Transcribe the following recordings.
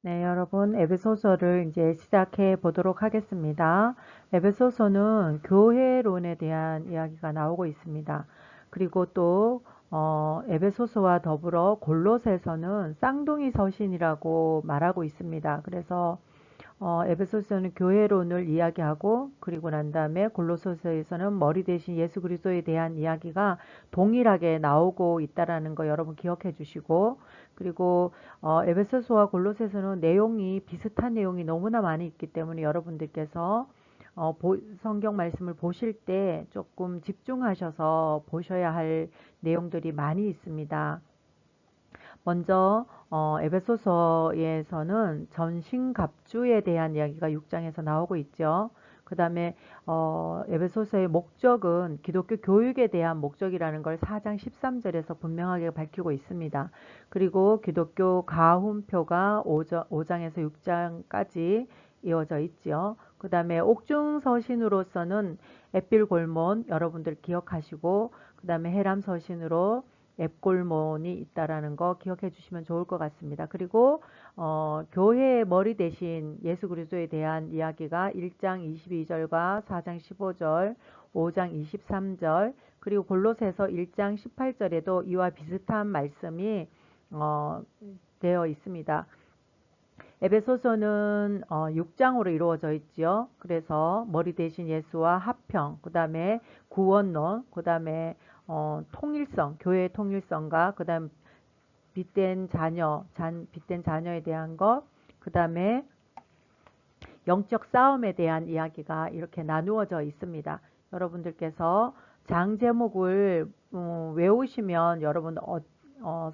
네, 여러분, 에베소서를 이제 시작해 보도록 하겠습니다. 에베소서는 교회론에 대한 이야기가 나오고 있습니다. 그리고 또, 에베소서와 더불어 골로새서는 쌍둥이 서신이라고 말하고 있습니다. 그래서 에베소서는 교회론을 이야기하고 그리고 난 다음에 골로새서에서는 머리 대신 예수 그리스도에 대한 이야기가 동일하게 나오고 있다라는 거 여러분 기억해 주시고 그리고 에베소서와 골로새서는 내용이 비슷한 내용이 너무나 많이 있기 때문에 여러분들께서 성경 말씀을 보실 때 조금 집중하셔서 보셔야 할 내용들이 많이 있습니다. 먼저 에베소서에서는 전신갑주에 대한 이야기가 6장에서 나오고 있죠. 그 다음에 에베소서의 목적은 기독교 교육에 대한 목적이라는 걸 4장 13절에서 분명하게 밝히고 있습니다. 그리고 기독교 가훈표가 5장에서 6장까지 이어져 있죠. 그 다음에 옥중서신으로서는 에필골몬 여러분들 기억하시고 그 다음에 해람서신으로 앱골몬이 있다라는 거 기억해 주시면 좋을 것 같습니다. 그리고 교회의 머리 대신 예수 그리스도에 대한 이야기가 1장 22절과 4장 15절, 5장 23절, 그리고 골로새서 1장 18절에도 이와 비슷한 말씀이 되어 있습니다. 에베소서는 6장으로 이루어져 있지요. 그래서 머리 대신 예수와 합평, 그 다음에 구원론, 그 다음에 통일성, 교회의 통일성과 그 다음 빛된 자녀에 대한 것, 그 다음에 영적 싸움에 대한 이야기가 이렇게 나누어져 있습니다. 여러분들께서 장 제목을 외우시면 여러분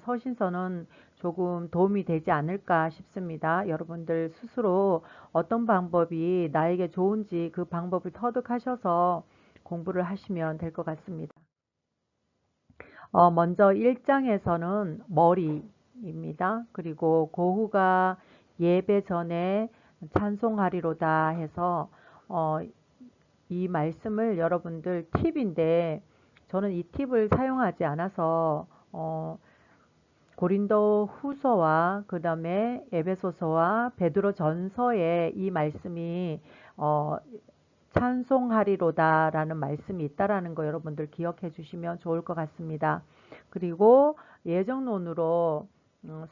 서신서는 조금 도움이 되지 않을까 싶습니다. 여러분들 스스로 어떤 방법이 나에게 좋은지 그 방법을 터득하셔서 공부를 하시면 될 것 같습니다. 먼저 1장에서는 머리입니다. 그리고 고후가 예배 전에 찬송하리로다 해서 이 말씀을 여러분들 팁인데 저는 이 팁을 사용하지 않아서 고린도 후서와 그 다음에 에베소서와 베드로 전서에 이 말씀이 찬송하리로다라는 말씀이 있다라는 거 여러분들 기억해 주시면 좋을 것 같습니다. 그리고 예정론으로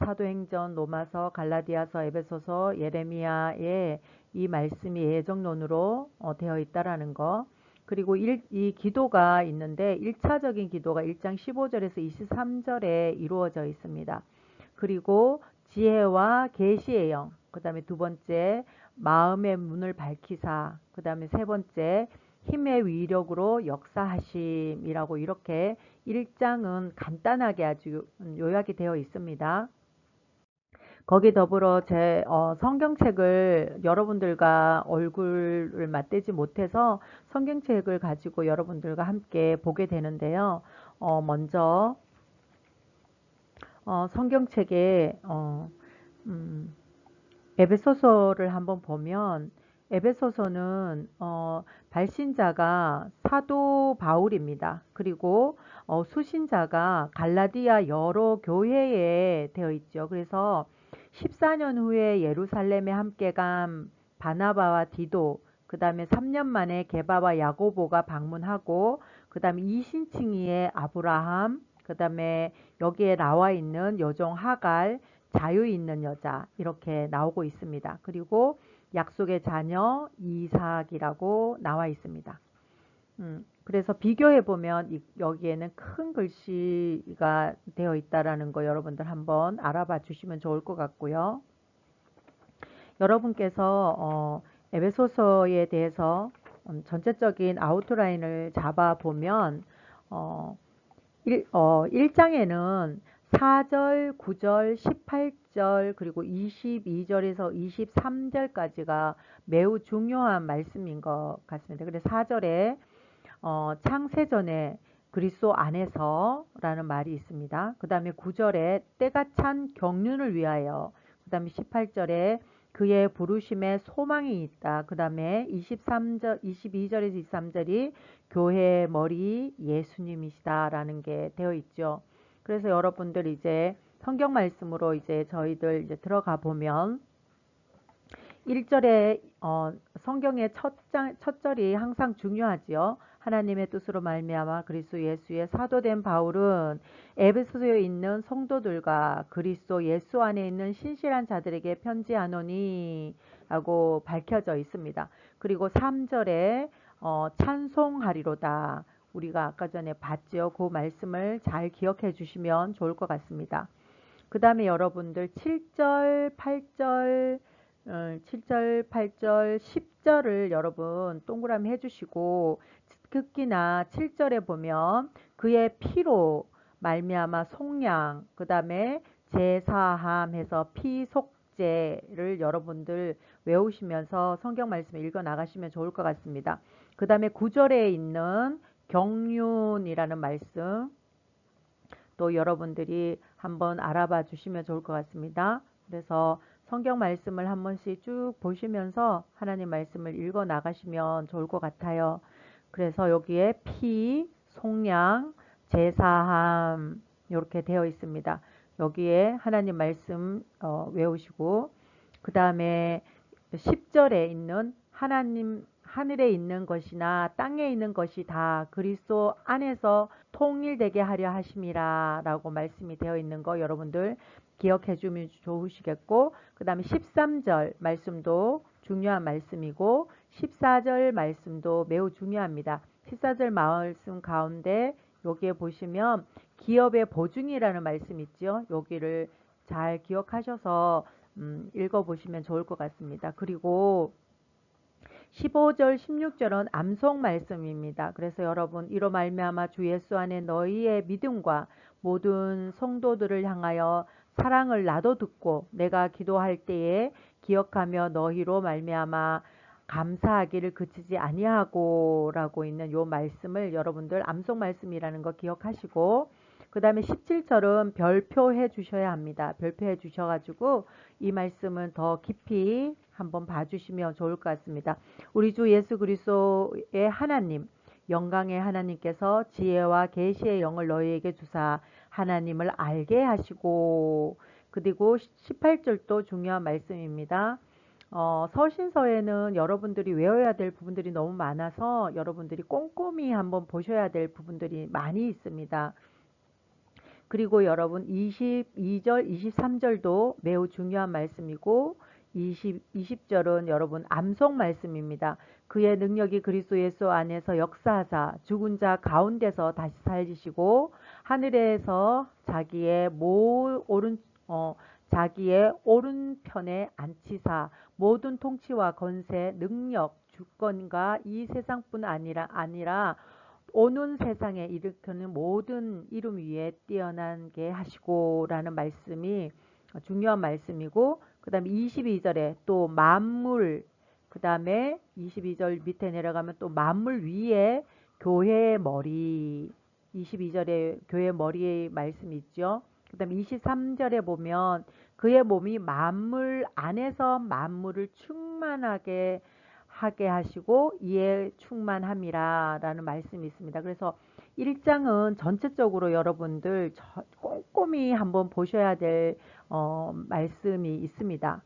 사도행전, 로마서, 갈라디아서, 에베소서, 예레미야에 이 말씀이 예정론으로 되어 있다라는 거. 그리고 이 기도가 있는데 1차적인 기도가 1장 15절에서 23절에 이루어져 있습니다. 그리고 지혜와 계시의 영, 그 다음에 두 번째 마음의 문을 밝히사, 그 다음에 세 번째 힘의 위력으로 역사하심이라고 이렇게 1장은 간단하게 아주 요약이 되어 있습니다. 거기 더불어 제 성경책을 여러분들과 얼굴을 맞대지 못해서 성경책을 가지고 여러분들과 함께 보게 되는데요. 먼저 성경책에 에베소서를 한번 보면 에베소서는 발신자가 사도 바울입니다. 그리고 수신자가 갈라디아 여러 교회에 되어 있죠. 그래서 14년 후에 예루살렘에 함께 간 바나바와 디도, 그 다음에 3년 만에 게바와 야고보가 방문하고, 그 다음에 이신칭이의 아브라함, 그 다음에 여기에 나와 있는 여종 하갈, 자유 있는 여자 이렇게 나오고 있습니다. 그리고 약속의 자녀 이삭이라고 나와 있습니다. 그래서 비교해 보면 여기에는 큰 글씨가 되어 있다라는 거 여러분들 한번 알아봐 주시면 좋을 것 같고요. 여러분께서 에베소서에 대해서 전체적인 아웃라인을 잡아 보면 1장에는 4절, 9절, 18절, 그리고 22절에서 23절까지가 매우 중요한 말씀인 것 같습니다. 그래서 4절에 창세전에 그리스도 안에서라는 말이 있습니다. 그 다음에 9절에 때가 찬 경륜을 위하여, 그 다음에 18절에 그의 부르심에 소망이 있다. 그 다음에 22절에서 23절이 교회의 머리 예수님이시다라는 게 되어 있죠. 그래서 여러분들 이제 성경 말씀으로 이제 저희들 이제 들어가 보면 1절에 성경의 첫 절이 항상 중요하지요. 하나님의 뜻으로 말미암아 그리스도 예수의 사도된 바울은 에베소서에 있는 성도들과 그리스도 예수 안에 있는 신실한 자들에게 편지하노니 라고 밝혀져 있습니다. 그리고 3절에 찬송하리로다. 우리가 아까 전에 봤죠. 그 말씀을 잘 기억해 주시면 좋을 것 같습니다. 그 다음에 여러분들 7절, 8절, 7절, 8절, 10절을 여러분 동그라미 해주시고 특히나 7절에 보면 그의 피로 말미암아 속량, 그 다음에 제사함 해서 피속죄를 여러분들 외우시면서 성경 말씀을 읽어 나가시면 좋을 것 같습니다. 그 다음에 9절에 있는 경륜이라는 말씀 또 여러분들이 한번 알아봐 주시면 좋을 것 같습니다. 그래서 성경 말씀을 한 번씩 쭉 보시면서 하나님 말씀을 읽어 나가시면 좋을 것 같아요. 그래서 여기에 피, 속량, 제사함 이렇게 되어 있습니다. 여기에 하나님 말씀 외우시고 그 다음에 10절에 있는 하나님 하늘에 있는 것이나 땅에 있는 것이 다 그리스도 안에서 통일되게 하려 하심이라 라고 말씀이 되어 있는 거 여러분들 기억해 주면 좋으시겠고 그 다음에 13절 말씀도 중요한 말씀이고 14절 말씀도 매우 중요합니다. 14절 말씀 가운데 여기에 보시면 기업의 보증이라는 말씀 있죠. 여기를 잘 기억하셔서 읽어보시면 좋을 것 같습니다. 그리고 15절, 16절은 암송 말씀입니다. 그래서 여러분 이로 말미암아 주 예수 안에 너희의 믿음과 모든 성도들을 향하여 사랑을 나도 듣고 내가 기도할 때에 기억하며 너희로 말미암아 감사하기를 그치지 아니하고라고 있는 요 말씀을 여러분들 암송 말씀이라는 거 기억하시고 그 다음에 17절은 별표해 주셔야 합니다. 별표해 주셔가지고 이 말씀은 더 깊이 한번 봐주시면 좋을 것 같습니다. 우리 주 예수 그리스도의 하나님, 영광의 하나님께서 지혜와 계시의 영을 너희에게 주사 하나님을 알게 하시고 그리고 18절도 중요한 말씀입니다. 서신서에는 여러분들이 외워야 될 부분들이 너무 많아서 여러분들이 꼼꼼히 한번 보셔야 될 부분들이 많이 있습니다. 그리고 여러분 22절, 23절도 매우 중요한 말씀이고 20절은 여러분 암송 말씀입니다. 그의 능력이 그리스도 예수 안에서 역사하사 죽은 자 가운데서 다시 살리시고 하늘에서 자기의 오른편에 앉히사 모든 통치와 건세, 능력, 주권과 이 세상뿐 아니라 오는 세상에 일으키는 모든 이름 위에 뛰어나게 하시고라는 말씀이 중요한 말씀이고 그 다음에 22절에 또 만물 그 다음에 22절 밑에 내려가면 또 만물 위에 교회의 머리 22절에 교회 머리의 말씀이 있죠. 그 다음에 23절에 보면 그의 몸이 만물 안에서 만물을 충만하게 하게 하시고 이에 충만함이라 라는 말씀이 있습니다. 그래서 1장은 전체적으로 여러분들 꼼꼼히 한번 보셔야 될 말씀이 있습니다.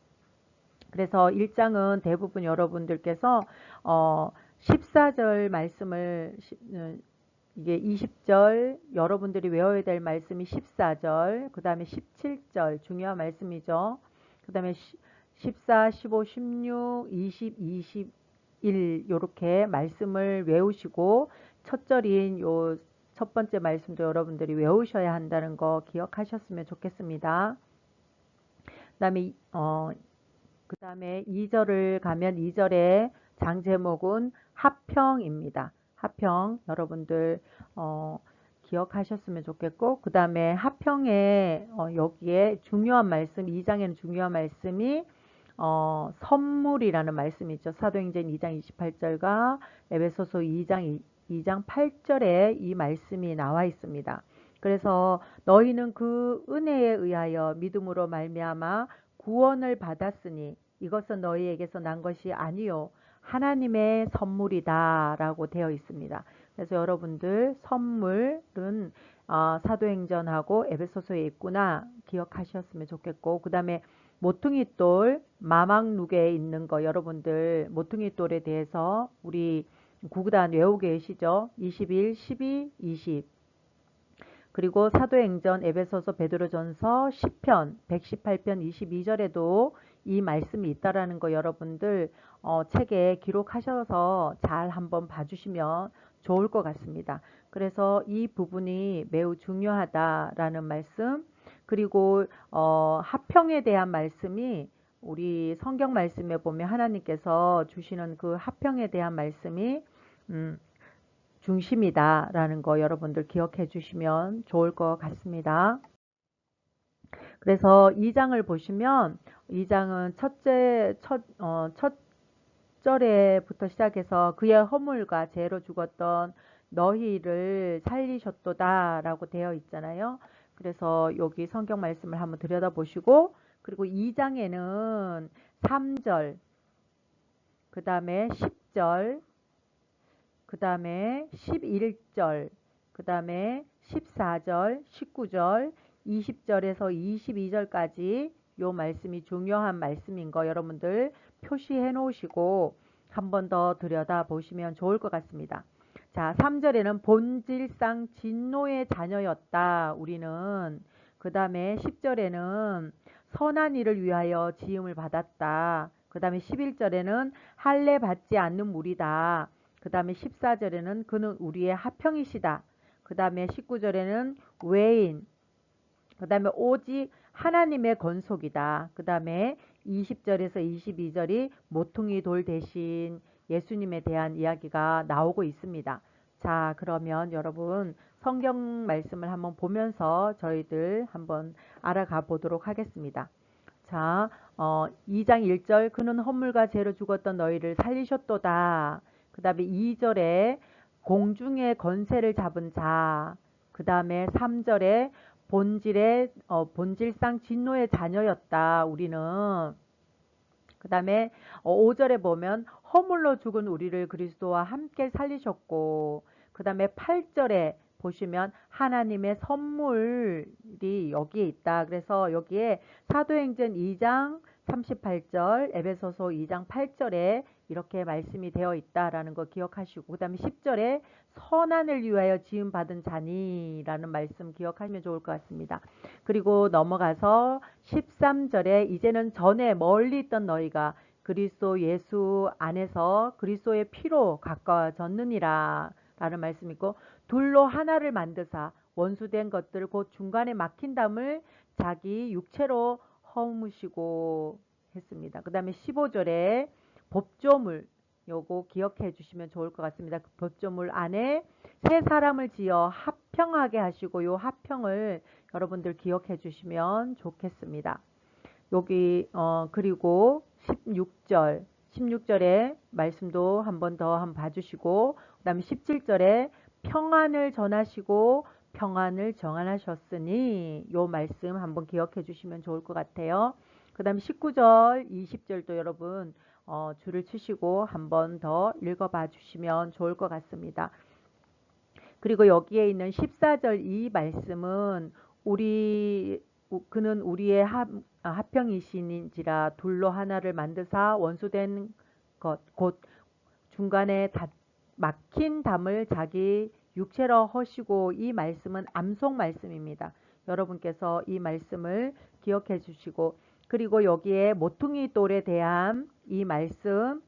그래서 1장은 대부분 여러분들께서 14절 말씀을 이게 20절 여러분들이 외워야 될 말씀이 14절 그 다음에 17절 중요한 말씀이죠. 그 다음에 14, 15, 16, 20, 21 이렇게 말씀을 외우시고 첫 절인 요 첫 번째 말씀도 여러분들이 외우셔야 한다는 거 기억하셨으면 좋겠습니다. 그 다음에 2절을 가면 2절에 장 제목은 합평입니다. 합평 여러분들 기억하셨으면 좋겠고 그 다음에 합평에 여기에 중요한 말씀 2장에는 중요한 말씀이 선물이라는 말씀이 있죠. 사도행전 2장 28절과 에베소서 2장 8절에 이 말씀이 나와 있습니다. 그래서 너희는 그 은혜에 의하여 믿음으로 말미암아 구원을 받았으니 이것은 너희에게서 난 것이 아니요 하나님의 선물이다 라고 되어 있습니다. 그래서 여러분들 선물은 사도행전하고 에베소서에 있구나 기억하셨으면 좋겠고 그 다음에 모퉁이돌 마망룩에 있는 거 여러분들 모퉁이돌에 대해서 우리 구구단 외우고 계시죠? 21, 12, 20 그리고 사도행전, 에베소서, 베드로전서, 시편 118편 22절에도 이 말씀이 있다라는 거 여러분들 책에 기록하셔서 잘 한번 봐주시면 좋을 것 같습니다. 그래서 이 부분이 매우 중요하다라는 말씀 그리고 합평에 대한 말씀이 우리 성경 말씀에 보면 하나님께서 주시는 그 합평에 대한 말씀이 중심이다라는 거 여러분들 기억해 주시면 좋을 것 같습니다. 그래서 2장을 보시면 2장은 첫 절에부터 시작해서 그의 허물과 죄로 죽었던 너희를 살리셨도다 라고 되어 있잖아요. 그래서 여기 성경 말씀을 한번 들여다보시고 그리고 2장에는 3절 그 다음에 10절 그 다음에 11절, 그 다음에 14절, 19절, 20절에서 22절까지 요 말씀이 중요한 말씀인 거 여러분들 표시해 놓으시고 한 번 더 들여다 보시면 좋을 것 같습니다. 자, 3절에는 본질상 진노의 자녀였다. 우리는 그 다음에 10절에는 선한 일을 위하여 지음을 받았다. 그 다음에 11절에는 할례 받지 않는 무리다. 그 다음에 14절에는 그는 우리의 하평이시다. 그 다음에 19절에는 외인. 그 다음에 오직 하나님의 건속이다. 그 다음에 20절에서 22절이 모퉁이 돌 대신 예수님에 대한 이야기가 나오고 있습니다. 자, 그러면 여러분 성경 말씀을 한번 보면서 저희들 한번 알아가 보도록 하겠습니다. 자, 2장 1절 그는 허물과 죄로 죽었던 너희를 살리셨도다. 그 다음에 2절에 공중의 건세를 잡은 자. 그 다음에 3절에 본질상 진노의 자녀였다. 우리는. 그 다음에 5절에 보면 허물로 죽은 우리를 그리스도와 함께 살리셨고 그 다음에 8절에 보시면 하나님의 선물이 여기에 있다. 그래서 여기에 사도행전 2장 38절, 에베소서 2장 8절에 이렇게 말씀이 되어 있다라는 거 기억하시고 그 다음에 10절에 선한을 위하여 지음받은 자니라는 말씀 기억하시면 좋을 것 같습니다. 그리고 넘어가서 13절에 이제는 전에 멀리 있던 너희가 그리스도 예수 안에서 그리스도의 피로 가까워졌느니라 라는 말씀이 있고 둘로 하나를 만드사 원수된 것들 곧 중간에 막힌 담을 자기 육체로 허무시고 했습니다. 그 다음에 15절에 법조물 요거 기억해 주시면 좋을 것 같습니다. 그 법조물 안에 세 사람을 지어 합평하게 하시고 요 합평을 여러분들 기억해 주시면 좋겠습니다. 여기 그리고 16절의 말씀도 한 번 더 한번 봐주시고 그 다음에 17절에 평안을 전하시고 평안을 정하셨으니 요 말씀 한번 기억해 주시면 좋을 것 같아요. 그 다음에 19절 20절도 여러분 줄을 치시고 한 번 더 읽어봐 주시면 좋을 것 같습니다. 그리고 여기에 있는 14절 이 말씀은 그는 우리의 합평이시니라 둘로 하나를 만드사 원수된 것 곧 중간에 막힌 담을 자기 육체로 허시고 이 말씀은 암송 말씀입니다. 여러분께서 이 말씀을 기억해 주시고 그리고 여기에 모퉁이 돌에 대한 이 말씀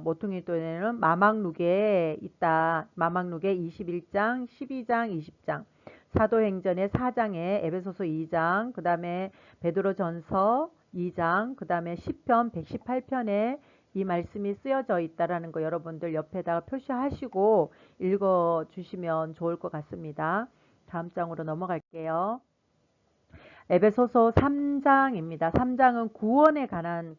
모퉁이 돌에는 마망룩에 있다. 마망룩에 21장, 12장, 20장 사도행전의 4장에 에베소서 2장, 그 다음에 베드로전서 2장, 그 다음에 시편 118편에 이 말씀이 쓰여져 있다라는 거 여러분들 옆에다가 표시하시고 읽어주시면 좋을 것 같습니다. 다음 장으로 넘어갈게요. 에베소서 3장입니다. 3장은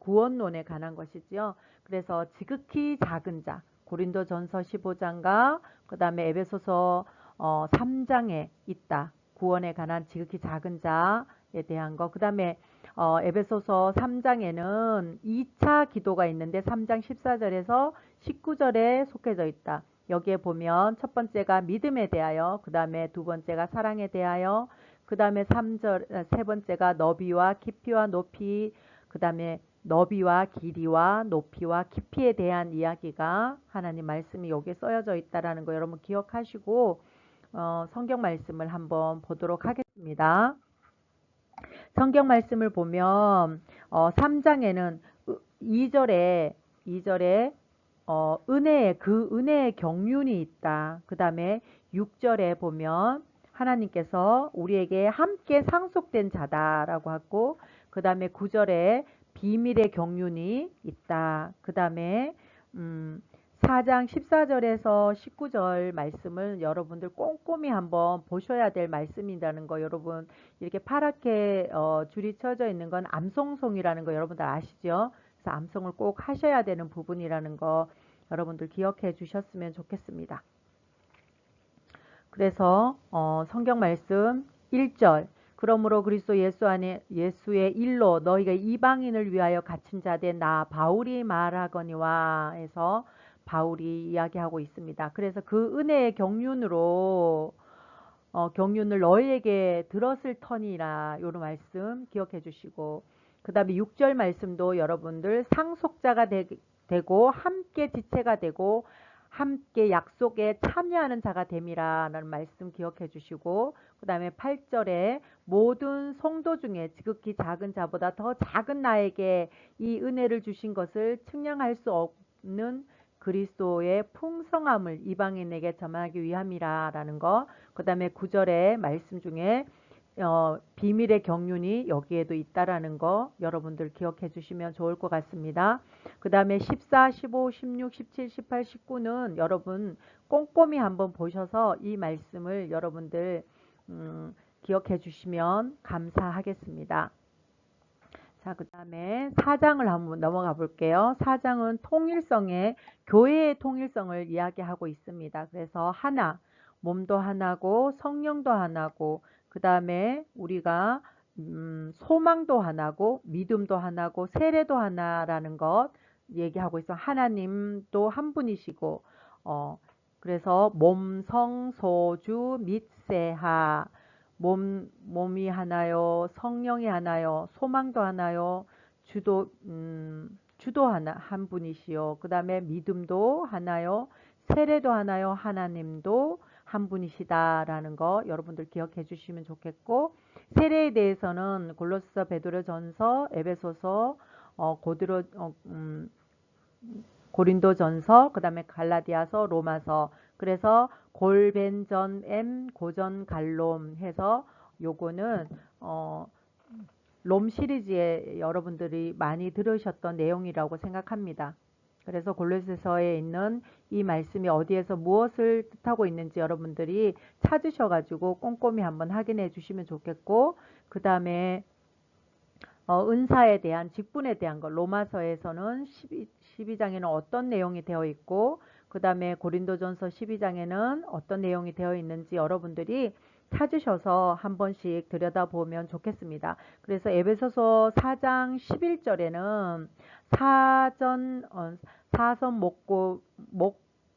구원론에 관한 것이지요. 그래서 지극히 작은 자, 고린도전서 15장과 그 다음에 에베소서 3장에 있다. 구원에 관한 지극히 작은 자에 대한 거. 그 다음에 에베소서 3장에는 2차 기도가 있는데 3장 14절에서 19절에 속해져 있다. 여기에 보면 첫 번째가 믿음에 대하여, 그 다음에 두 번째가 사랑에 대하여, 그 다음에 세 번째가 너비와 깊이와 높이, 그 다음에 너비와 길이와 높이와 깊이에 대한 이야기가 하나님 말씀이 여기에 쓰여져 있다라는 거 여러분 기억하시고 성경 말씀을 한번 보도록 하겠습니다. 성경 말씀을 보면 3장에는 2절에 은혜의 경륜이 있다. 그 다음에 6절에 보면 하나님께서 우리에게 함께 상속된 자다라고 하고, 그 다음에 9절에 비밀의 경륜이 있다. 그 다음에 4장 14절에서 19절 말씀을 여러분들 꼼꼼히 한번 보셔야 될 말씀이라는 거, 여러분 이렇게 파랗게 줄이 쳐져 있는 건 암송송이라는 거 여러분들 아시죠? 그래서 암송을 꼭 하셔야 되는 부분이라는 거 여러분들 기억해 주셨으면 좋겠습니다. 그래서 성경 말씀 1절, 그러므로 그리스도 예수 안에 예수의 일로 너희가 이방인을 위하여 갇힌 자 된 나 바울이 말하거니와 해서 바울이 이야기하고 있습니다. 그래서 그 은혜의 경륜으로 경륜을 너희에게 들었을 터니라, 요런 말씀 기억해 주시고, 그 다음에 6절 말씀도 여러분들 상속자가 되고 함께 지체가 되고 함께 약속에 참여하는 자가 됨이라 라는 말씀 기억해 주시고, 그 다음에 8절에 모든 성도 중에 지극히 작은 자보다 더 작은 나에게 이 은혜를 주신 것을 측량할 수 없는 그리스도의 풍성함을 이방인에게 전하기 위함이라 라는 거, 그 다음에 9절의 말씀 중에 비밀의 경륜이 여기에도 있다라는 거 여러분들 기억해 주시면 좋을 것 같습니다. 그 다음에 14, 15, 16, 17, 18, 19는 여러분 꼼꼼히 한번 보셔서 이 말씀을 여러분들 기억해 주시면 감사하겠습니다. 자, 그 다음에 4장을 한번 넘어가 볼게요. 4장은 교회의 통일성을 이야기하고 있습니다. 그래서 하나, 몸도 하나고 성령도 하나고, 그 다음에 우리가 소망도 하나고 믿음도 하나고 세례도 하나라는 것 얘기하고 있어. 하나님도 한 분이시고, 그래서 몸, 성, 소주, 및 세하, 몸이 하나요, 성령이 하나요, 소망도 하나요, 주도 하나 한 분이시요. 그 다음에 믿음도 하나요, 세례도 하나요, 하나님도 한 분이시다라는 거 여러분들 기억해 주시면 좋겠고, 세례에 대해서는 골로새, 베드로전서, 에베소서, 고린도전서, 그 다음에 갈라디아서, 로마서, 그래서 골벤전 M 고전 갈롬 해서 요거는 롬 시리즈에 여러분들이 많이 들으셨던 내용이라고 생각합니다. 그래서 골로새서에 있는 이 말씀이 어디에서 무엇을 뜻하고 있는지 여러분들이 찾으셔가지고 꼼꼼히 한번 확인해 주시면 좋겠고, 그 다음에 은사에 대한, 직분에 대한 것, 로마서에서는 12장에는 어떤 내용이 되어 있고, 그 다음에 고린도전서 12장에는 어떤 내용이 되어 있는지 여러분들이 찾으셔서 한 번씩 들여다보면 좋겠습니다. 그래서 에베소서 4장 11절에는 사선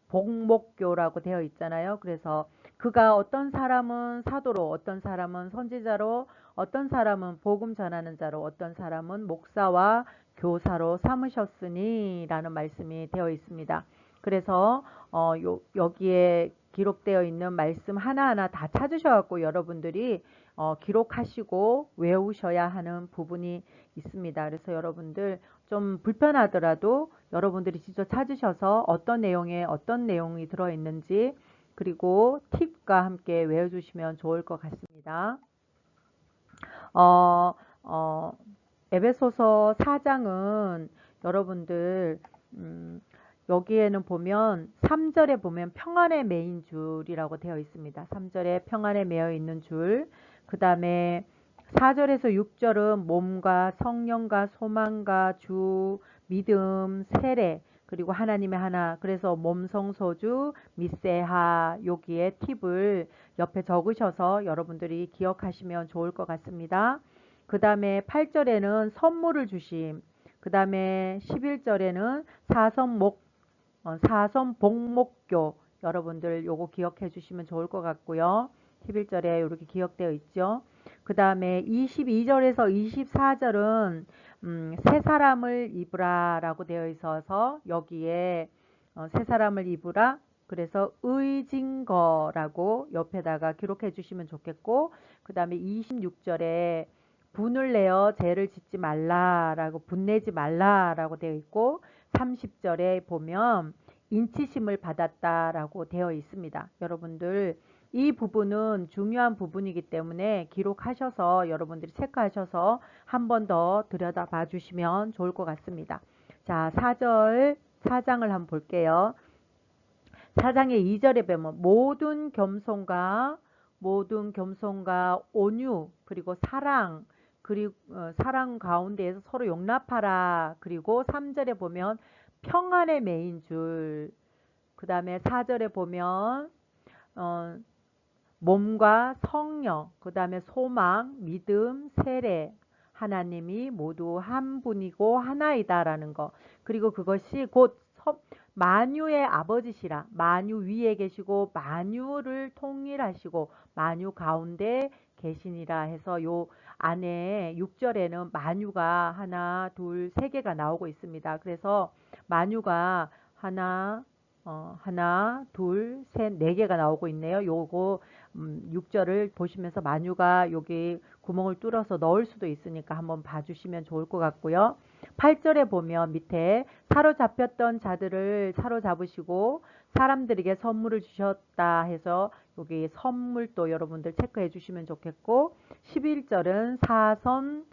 복목교라고 되어 있잖아요. 그래서 그가 어떤 사람은 사도로, 어떤 사람은 선지자로, 어떤 사람은 복음 전하는 자로, 어떤 사람은 목사와 교사로 삼으셨으니 라는 말씀이 되어 있습니다. 그래서 여기에 기록되어 있는 말씀 하나하나 다 찾으셔갖고 여러분들이 기록하시고 외우셔야 하는 부분이 있습니다. 그래서 여러분들 좀 불편하더라도 여러분들이 직접 찾으셔서 어떤 내용에 어떤 내용이 들어있는지, 그리고 팁과 함께 외워주시면 좋을 것 같습니다. 에베소서 4장은 여러분들 여기에는 보면 3절에 보면 평안에 매인 줄이라고 되어 있습니다. 3절에 평안에 매여 있는 줄, 그 다음에 4절에서 6절은 몸과 성령과 소망과 주, 믿음, 세례, 그리고 하나님의 하나, 그래서 몸성소주, 미세하, 여기에 팁을 옆에 적으셔서 여러분들이 기억하시면 좋을 것 같습니다. 그 다음에 8절에는 선물을 주심, 그 다음에 11절에는 사선복목교, 여러분들 요거 기억해 주시면 좋을 것 같고요. 11절에 이렇게 기억되어 있죠. 그 다음에 22절에서 24절은 새 사람을 입으라 라고 되어 있어서 여기에 새 사람을 입으라, 그래서 의진거라고 옆에다가 기록해 주시면 좋겠고, 그 다음에 26절에 분을 내어 죄를 짓지 말라라고, 분내지 말라라고 되어 있고, 30절에 보면 인치심을 받았다라고 되어 있습니다. 여러분들 이 부분은 중요한 부분이기 때문에 기록하셔서 여러분들이 체크하셔서 한 번 더 들여다봐 주시면 좋을 것 같습니다. 자, 4장을 한번 볼게요. 4장의 2절에 보면 모든 겸손과 온유, 그리고 사랑, 그리고 사랑 가운데에서 서로 용납하라. 그리고 3절에 보면 평안의 매인 줄. 그 다음에 4절에 보면 몸과 성령, 그 다음에 소망, 믿음, 세례, 하나님이 모두 한 분이고 하나이다라는 거. 그리고 그것이 곧 만유의 아버지시라. 만유 위에 계시고 만유를 통일하시고 만유 가운데 계시니라 해서 요 안에 6절에는 만유가 하나, 둘, 세 개가 나오고 있습니다. 그래서 만유가 하나, 둘, 셋, 네 개가 나오고 있네요. 요거 6절을 보시면서 만유가 여기 구멍을 뚫어서 넣을 수도 있으니까 한번 봐주시면 좋을 것 같고요. 8절에 보면 밑에 사로잡혔던 자들을 사로잡으시고 사람들에게 선물을 주셨다 해서 여기 선물도 여러분들 체크해 주시면 좋겠고, 11절은 사선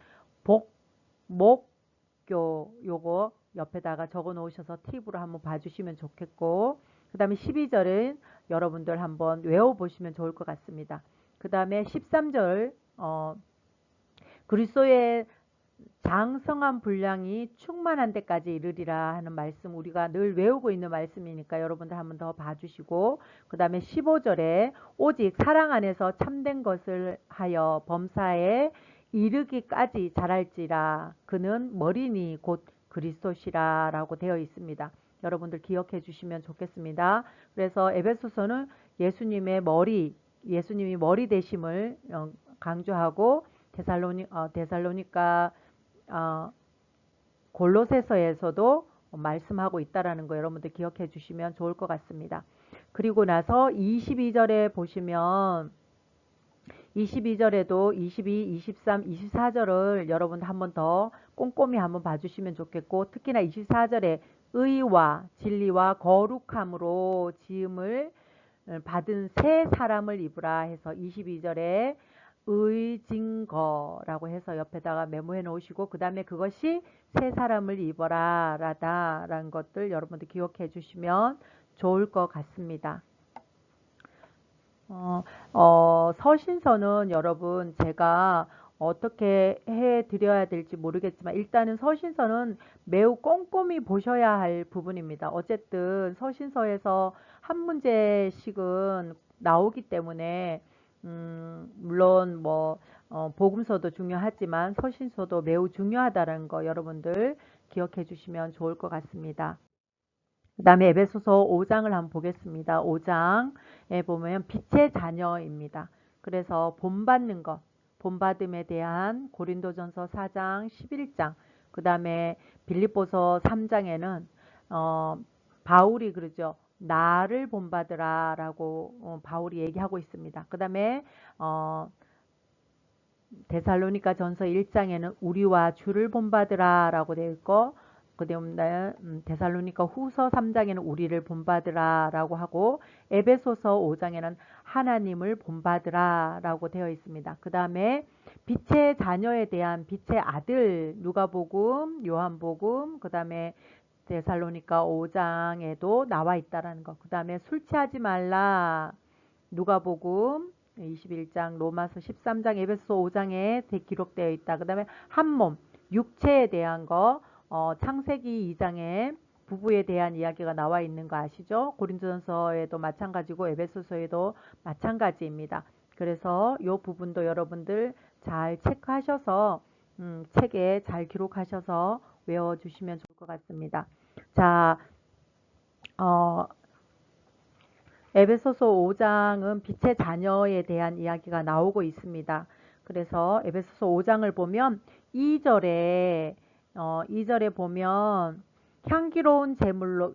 목교, 요거 옆에다가 적어 놓으셔서 팁으로 한번 봐주시면 좋겠고, 그 다음에 12절은 여러분들 한번 외워보시면 좋을 것 같습니다. 그 다음에 13절 그리스도의 장성한 분량이 충만한 데까지 이르리라 하는 말씀, 우리가 늘 외우고 있는 말씀이니까 여러분들 한번 더 봐주시고, 그 다음에 15절에 오직 사랑 안에서 참된 것을 하여 범사에 이르기까지 자랄지라 그는 머리니 곧 그리스도시라 라고 되어 있습니다. 여러분들 기억해 주시면 좋겠습니다. 그래서 에베소서는 예수님의 머리, 예수님이 머리 되심을 강조하고, 데살로니가 골로새서에서도 말씀하고 있다라는 거 여러분들 기억해 주시면 좋을 것 같습니다. 그리고 나서 22절에 보시면 22절에도 22, 23, 24절을 여러분 한 번 더 꼼꼼히 한번 봐주시면 좋겠고, 특히나 24절에 의와 진리와 거룩함으로 지음을 받은 새 사람을 입으라 해서 22절에 의진거라고 해서 옆에다가 메모해 놓으시고, 그 다음에 그것이 새 사람을 입어라 라다라는 것들 여러분들 기억해 주시면 좋을 것 같습니다. 서신서는 여러분 제가 어떻게 해 드려야 될지 모르겠지만 일단은 서신서는 매우 꼼꼼히 보셔야 할 부분입니다. 어쨌든 서신서에서 한 문제씩은 나오기 때문에 물론 뭐 복음서도 중요하지만 서신서도 매우 중요하다는 거 여러분들 기억해 주시면 좋을 것 같습니다. 그 다음에 에베소서 5장을 한번 보겠습니다. 5장에 보면 빛의 자녀입니다. 그래서 본받는 것, 본받음에 대한 고린도전서 4장 11장, 그 다음에 빌립보서 3장에는 바울이 그러죠. 나를 본받으라 라고 바울이 얘기하고 있습니다. 그 다음에 데살로니가 전서 1장에는 우리와 주를 본받으라 라고 되어 있고, 그 다음에 데살로니가 후서 3장에는 우리를 본받으라 라고 하고, 에베소서 5장에는 하나님을 본받으라 라고 되어 있습니다. 그 다음에 빛의 자녀에 대한 빛의 아들 누가복음, 요한복음, 그 다음에 데살로니가 5장에도 나와 있다라는 것. 그 다음에 술 취하지 말라 누가복음 21장, 로마서 13장, 에베소 5장에 기록되어 있다. 그 다음에 한몸, 육체에 대한 거 창세기 2장에 부부에 대한 이야기가 나와 있는 거 아시죠? 고린도전서에도 마찬가지고 에베소서에도 마찬가지입니다. 그래서 이 부분도 여러분들 잘 체크하셔서 책에 잘 기록하셔서 외워주시면 좋을 것 같습니다. 자, 에베소서 5장은 빛의 자녀에 대한 이야기가 나오고 있습니다. 그래서 에베소서 5장을 보면 2절에 2절에 보면 향기로운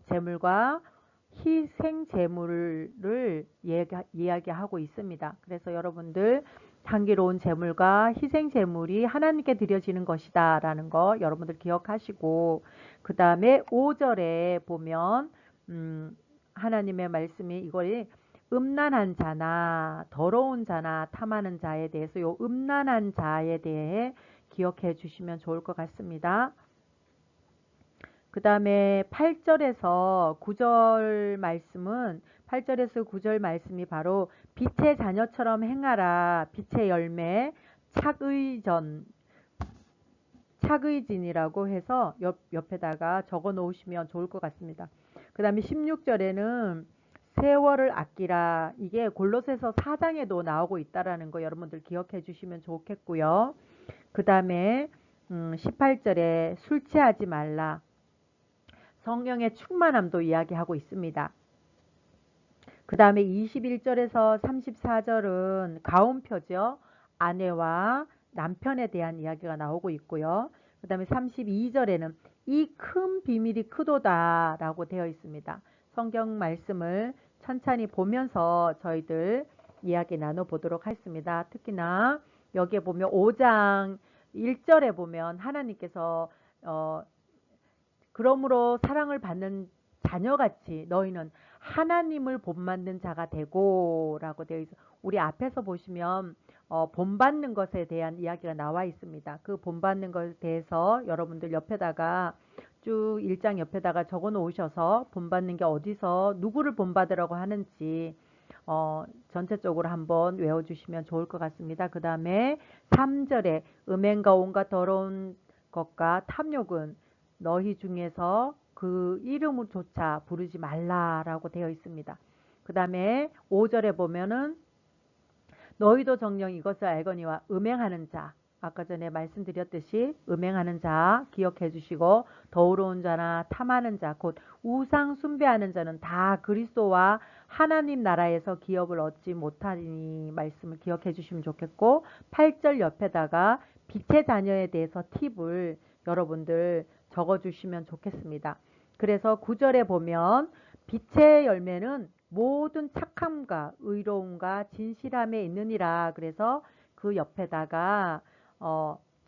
재물과 희생 재물을 이야기하고 있습니다. 그래서 여러분들 향기로운 재물과 희생 재물이 하나님께 드려지는 것이다 라는 거 여러분들 기억하시고, 그 다음에 5절에 보면 하나님의 말씀이 이걸 음란한 자나 더러운 자나 탐하는 자에 대해서 요 음란한 자에 대해 기억해 주시면 좋을 것 같습니다. 그 다음에 8절에서 9절 말씀은 8절에서 9절 말씀이 바로 빛의 자녀처럼 행하라. 빛의 열매 착의진이라고 해서 옆에다가 적어 놓으시면 좋을 것 같습니다. 그 다음에 16절에는 세월을 아끼라. 이게 골로새서 4장에도 나오고 있다라는 거 여러분들 기억해 주시면 좋겠고요. 그 다음에 18절에 술 취하지 말라. 성령의 충만함도 이야기하고 있습니다. 그 다음에 21절에서 34절은 가운표죠. 아내와 남편에 대한 이야기가 나오고 있고요. 그 다음에 32절에는 이 큰 비밀이 크도다 라고 되어 있습니다. 성경 말씀을 천천히 보면서 저희들 이야기 나눠보도록 하겠습니다. 특히나 여기에 보면 5장 1절에 보면 하나님께서 그러므로 사랑을 받는 자녀같이 너희는 하나님을 본받는 자가 되고 라고 되어 있어. 우리 앞에서 보시면 본받는 것에 대한 이야기가 나와 있습니다. 그 본받는 것에 대해서 여러분들 옆에다가 쭉 1장 옆에다가 적어 놓으셔서 본받는 게 어디서 누구를 본받으라고 하는지 전체적으로 한번 외워주시면 좋을 것 같습니다. 그 다음에 3절에 음행과 온갖 더러운 것과 탐욕은 너희 중에서 그 이름조차 부르지 말라라고 되어 있습니다. 그 다음에 5절에 보면은 너희도 정녕 이것을 알거니와 음행하는 자, 아까 전에 말씀드렸듯이 음행하는 자 기억해 주시고, 더러운 자나 탐하는 자, 곧 우상 숭배하는 자는 다 그리스도와 하나님 나라에서 기업을 얻지 못하니 말씀을 기억해 주시면 좋겠고, 8절 옆에다가 빛의 자녀에 대해서 팁을 여러분들 적어주시면 좋겠습니다. 그래서 9절에 보면 빛의 열매는 모든 착함과 의로움과 진실함에 있느니라. 그래서 그 옆에다가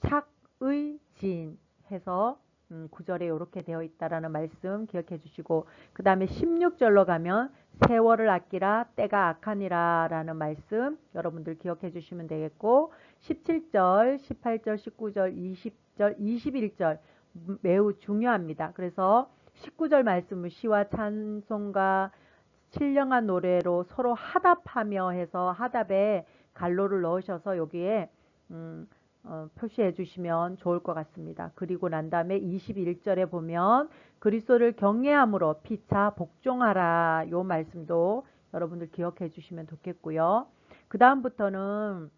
착의진 해서 9절에 이렇게 되어 있다라는 말씀 기억해 주시고, 그 다음에 16절로 가면 세월을 아끼라 때가 악하니라 라는 말씀 여러분들 기억해 주시면 되겠고, 17절, 18절, 19절, 20절, 21절 매우 중요합니다. 그래서 19절 말씀은 시와 찬송가 신령한 노래로 서로 하답하며 해서 하답에 갈로를 넣으셔서 여기에 표시해 주시면 좋을 것 같습니다. 그리고 난 다음에 21절에 보면 그리스도를 경외함으로 피차 복종하라, 요 말씀도 여러분들 기억해 주시면 좋겠고요. 그 다음부터는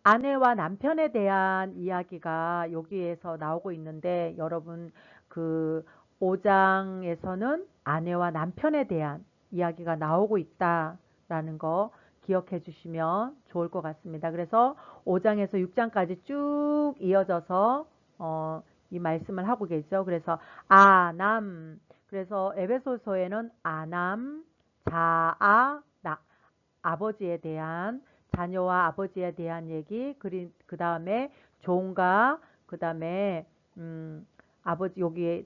아내와 남편에 대한 이야기가 여기에서 나오고 있는데, 여러분 그 5장에서는 아내와 남편에 대한 이야기가 나오고 있다라는 거 기억해 주시면 좋을 것 같습니다. 그래서 5장에서 6장까지 쭉 이어져서 이 말씀을 하고 계죠. 그래서 아남, 그래서 에베소서에는 아남, 자아, 아버지에 대한, 자녀와 아버지에 대한 얘기, 그 다음에 종과, 그 다음에 아버지, 여기에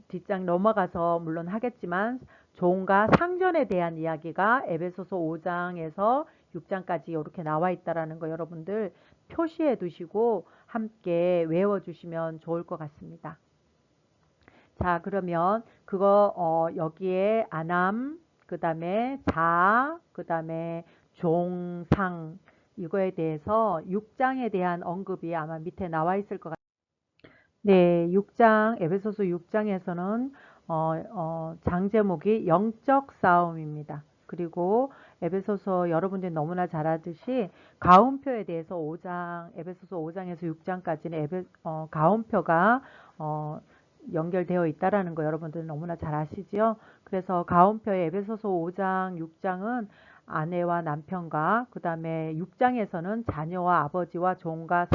뒷장 넘어가서 물론 하겠지만 종과 상전에 대한 이야기가 에베소서 5장에서 6장까지 이렇게 나와 있다라는 거 여러분들 표시해 두시고 함께 외워 주시면 좋을 것 같습니다. 자, 그러면 그거 여기에 아남, 그 다음에 자, 그 다음에 종상, 이거에 대해서 6장에 대한 언급이 아마 밑에 나와 있을 것 같아요. 네, 6장, 에베소서 6장에서는 장 제목이 영적 싸움입니다. 그리고 에베소서 여러분들이 너무나 잘 아듯이 가운표에 대해서 에베소서 5장에서 6장까지는 가운표가 연결되어 있다라는 거 여러분들은 너무나 잘 아시지요? 그래서 가운표의 에베소서 5장, 6장은 아내와 남편과, 그 다음에 6장에서는 자녀와 아버지와 종과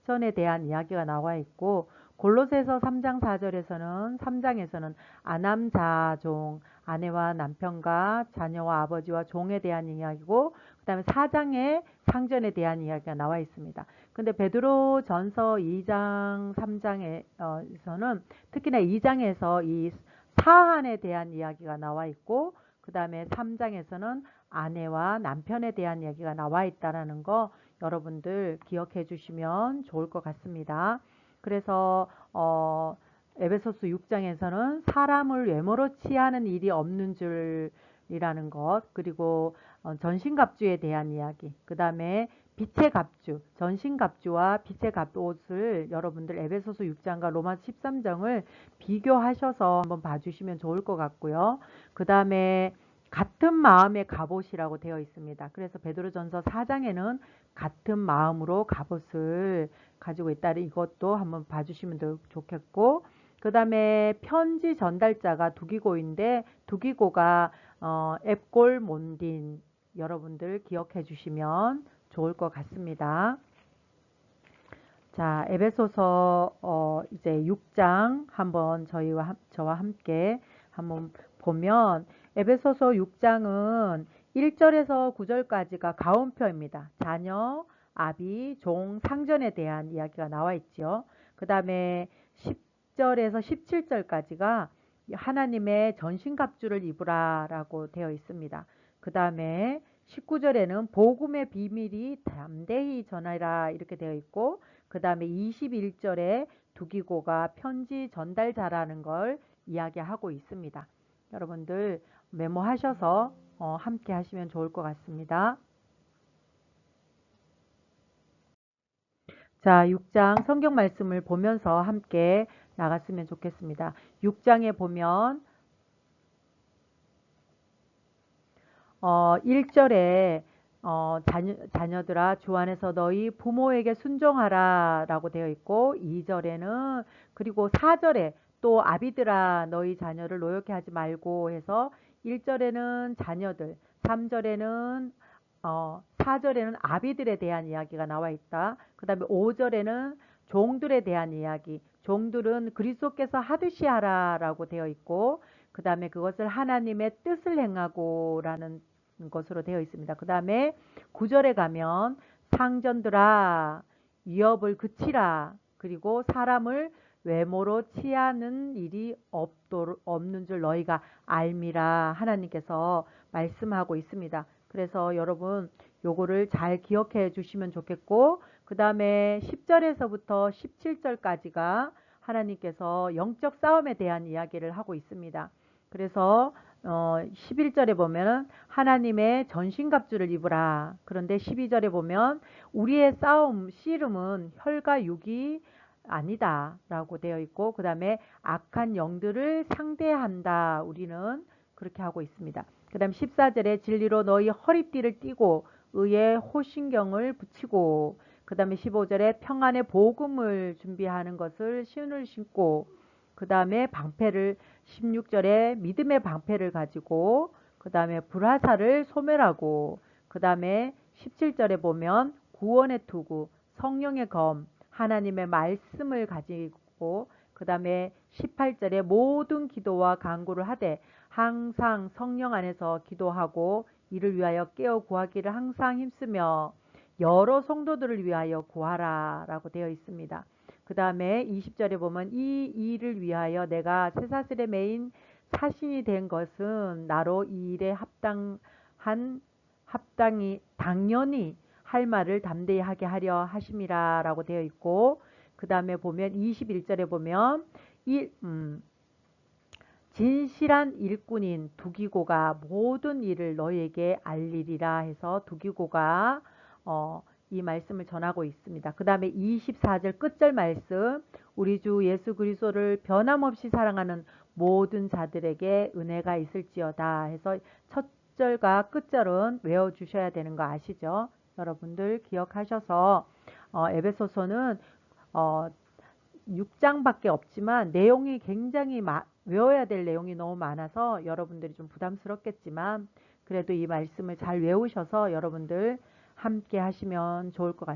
남편에 대한 이야기가 나와 있고, 골로새서 3장 4절에서는 3장에서는 아남자종, 아내와 남편과 자녀와 아버지와 종에 대한 이야기고, 그다음에 4장에 상전에 대한 이야기가 나와 있습니다. 근데 베드로전서 2장 3장에서는 특히나 2장에서 이 사한에 대한 이야기가 나와 있고, 그다음에 3장에서는 아내와 남편에 대한 이야기가 나와 있다라는 거 여러분들 기억해 주시면 좋을 것 같습니다. 그래서 에베소서 6장에서는 사람을 외모로 취하는 일이 없는 줄이라는 것, 그리고 전신갑주에 대한 이야기, 그 다음에 빛의 갑주, 전신갑주와 빛의 갑옷을 여러분들 에베소서 6장과 로마서 13장을 비교하셔서 한번 봐주시면 좋을 것 같고요. 그 다음에 같은 마음의 갑옷이라고 되어 있습니다. 그래서 베드로전서 4장에는 같은 마음으로 갑옷을 가지고 있다. 이것도 한번 봐주시면 더 좋겠고, 그 다음에 편지 전달자가 두기고인데 두기고가 앱골 몬딘, 여러분들 기억해 주시면 좋을 것 같습니다. 자, 에베소서 이제 6장 한번 저와 함께 한번 보면, 에베소서 6장은 1절에서 9절까지가 가운표입니다. 자녀, 아비, 종, 상전에 대한 이야기가 나와 있죠. 그 다음에 10절에서 17절까지가 하나님의 전신갑주를 입으라 라고 되어 있습니다. 그 다음에 19절에는 복음의 비밀이 담대히 전하라 이렇게 되어 있고, 그 다음에 21절에 두기고가 편지 전달자라는 걸 이야기하고 있습니다. 여러분들 메모하셔서 함께 하시면 좋을 것 같습니다. 자, 6장 성경 말씀을 보면서 함께 나갔으면 좋겠습니다. 6장에 보면 1절에 자녀들아 주 안에서 너희 부모에게 순종하라 라고 되어 있고, 2절에는, 그리고 4절에 또 아비들아 너희 자녀를 노엽게 하지 말고 해서 1절에는 자녀들, 3절에는 4절에는 아비들에 대한 이야기가 나와 있다. 그 다음에 5절에는 종들에 대한 이야기, 종들은 그리스도께서 하듯이 하라 라고 되어 있고, 그 다음에 그것을 하나님의 뜻을 행하고 라는 것으로 되어 있습니다. 그 다음에 9절에 가면 상전들아 위협을 그치라, 그리고 사람을 외모로 취하는 일이 없는 줄 너희가 알미라 하나님께서 말씀하고 있습니다. 그래서 여러분 요거를 잘 기억해 주시면 좋겠고, 그 다음에 10절에서부터 17절까지가 하나님께서 영적 싸움에 대한 이야기를 하고 있습니다. 그래서 11절에 보면 하나님의 전신갑주를 입으라. 그런데 12절에 보면 우리의 싸움 씨름은 혈과 육이 아니다 라고 되어 있고, 그 다음에 악한 영들을 상대한다, 우리는 그렇게 하고 있습니다. 그 다음 14절에 진리로 너희 허리띠를 띠고 의의 호신경을 붙이고, 그 다음에 15절에 평안의 복음을 준비하는 것을 신을 신고, 그 다음에 방패를 16절에 믿음의 방패를 가지고, 그 다음에 불화살을 소멸하고, 그 다음에 17절에 보면 구원의 투구, 성령의 검, 하나님의 말씀을 가지고, 그 다음에 18절에 모든 기도와 간구를 하되 항상 성령 안에서 기도하고 이를 위하여 깨어 구하기를 항상 힘쓰며 여러 성도들을 위하여 구하라 라고 되어 있습니다. 그 다음에 20절에 보면 이 일을 위하여 내가 쇠사슬에 매인 사신이 된 것은 나로 이 일에 합당히 당연히 할 말을 담대히 하게 하려 하심이라 라고 되어 있고, 그 다음에 보면 21절에 보면 진실한 일꾼인 두기고가 모든 일을 너희에게 알리리라 해서 두기고가 이 말씀을 전하고 있습니다. 그 다음에 24절 끝절 말씀, 우리 주 예수 그리스도를 변함없이 사랑하는 모든 자들에게 은혜가 있을지어다 해서 첫 절과 끝절은 외워주셔야 되는 거 아시죠? 여러분들 기억하셔서 에베소서는 6장밖에 없지만 내용이 굉장히 외워야 될 내용이 너무 많아서 여러분들이 좀 부담스럽겠지만 그래도 이 말씀을 잘 외우셔서 여러분들 함께 하시면 좋을 것 같습니다.